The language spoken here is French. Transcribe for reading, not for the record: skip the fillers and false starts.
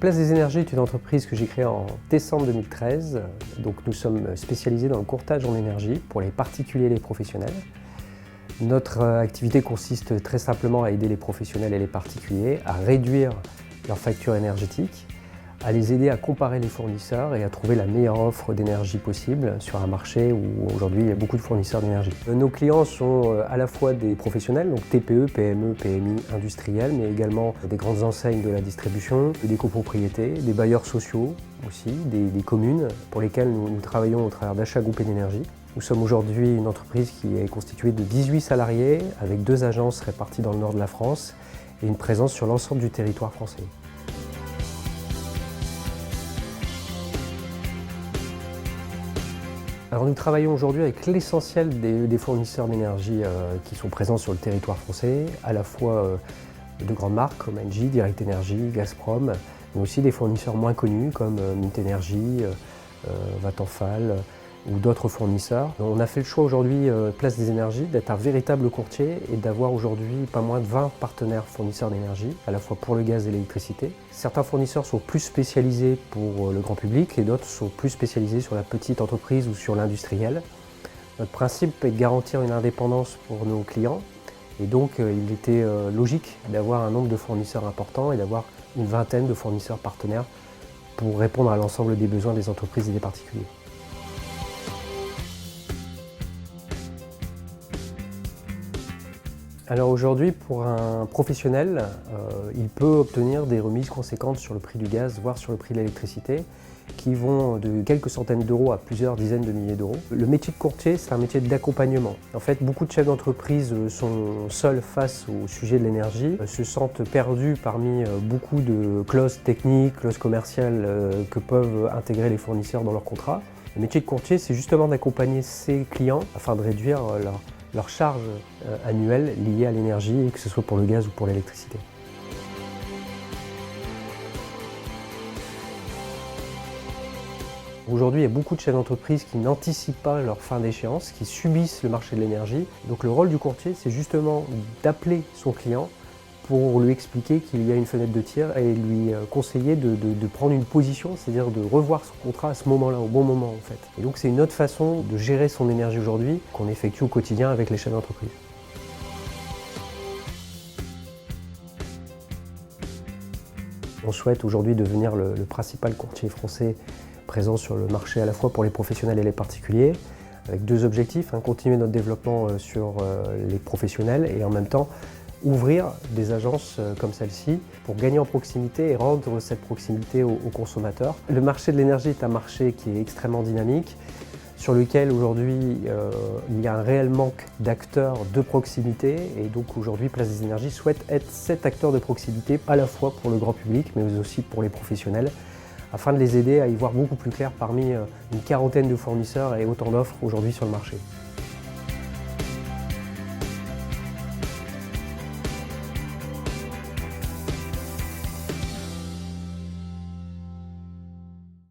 Place des Énergies est une entreprise que j'ai créée en décembre 2013. Donc nous sommes spécialisés dans le courtage en énergie pour les particuliers et les professionnels. Notre activité consiste très simplement à aider les professionnels et les particuliers à réduire leur facture énergétique, à les aider à comparer les fournisseurs et à trouver la meilleure offre d'énergie possible sur un marché où aujourd'hui il y a beaucoup de fournisseurs d'énergie. Nos clients sont à la fois des professionnels, donc TPE, PME, PMI, industriels, mais également des grandes enseignes de la distribution, des copropriétés, des bailleurs sociaux aussi, des communes pour lesquelles nous travaillons au travers d'achats groupés d'énergie. Nous sommes aujourd'hui une entreprise qui est constituée de 18 salariés avec 2 agences réparties dans le nord de la France et une présence sur l'ensemble du territoire français. Alors nous travaillons aujourd'hui avec l'essentiel des fournisseurs d'énergie qui sont présents sur le territoire français, à la fois de grandes marques comme Engie, Direct Energy, Gazprom, mais aussi des fournisseurs moins connus comme Mint Energy, Vattenfall ou d'autres fournisseurs. On a fait le choix aujourd'hui, Place des Énergies, d'être un véritable courtier et d'avoir aujourd'hui pas moins de 20 partenaires fournisseurs d'énergie, à la fois pour le gaz et l'électricité. Certains fournisseurs sont plus spécialisés pour le grand public et d'autres sont plus spécialisés sur la petite entreprise ou sur l'industriel. Notre principe est de garantir une indépendance pour nos clients et donc il était logique d'avoir un nombre de fournisseurs important et d'avoir une vingtaine de fournisseurs partenaires pour répondre à l'ensemble des besoins des entreprises et des particuliers. Alors aujourd'hui, pour un professionnel, il peut obtenir des remises conséquentes sur le prix du gaz, voire sur le prix de l'électricité, qui vont de quelques centaines d'euros à plusieurs dizaines de milliers d'euros. Le métier de courtier, c'est un métier d'accompagnement. En fait, beaucoup de chefs d'entreprise sont seuls face au sujet de l'énergie, se sentent perdus parmi beaucoup de clauses techniques, clauses commerciales que peuvent intégrer les fournisseurs dans leur contrat. Le métier de courtier, c'est justement d'accompagner ses clients afin de réduire leurs charges annuelles liées à l'énergie, que ce soit pour le gaz ou pour l'électricité. Aujourd'hui, il y a beaucoup de chefs d'entreprise qui n'anticipent pas leur fin d'échéance, qui subissent le marché de l'énergie. Donc le rôle du courtier, c'est justement d'appeler son client pour lui expliquer qu'il y a une fenêtre de tir et lui conseiller de prendre une position, c'est-à-dire de revoir son contrat à ce moment-là, au bon moment en fait. Et donc c'est une autre façon de gérer son énergie aujourd'hui qu'on effectue au quotidien avec les chefs d'entreprise. On souhaite aujourd'hui devenir le principal courtier français présent sur le marché à la fois pour les professionnels et les particuliers, avec 2 objectifs, continuer notre développement sur les professionnels et en même temps ouvrir des agences comme celle-ci pour gagner en proximité et rendre cette proximité aux consommateurs. Le marché de l'énergie est un marché qui est extrêmement dynamique, sur lequel aujourd'hui il y a un réel manque d'acteurs de proximité et donc aujourd'hui Place des Énergies souhaite être cet acteur de proximité à la fois pour le grand public mais aussi pour les professionnels afin de les aider à y voir beaucoup plus clair parmi une quarantaine de fournisseurs et autant d'offres aujourd'hui sur le marché.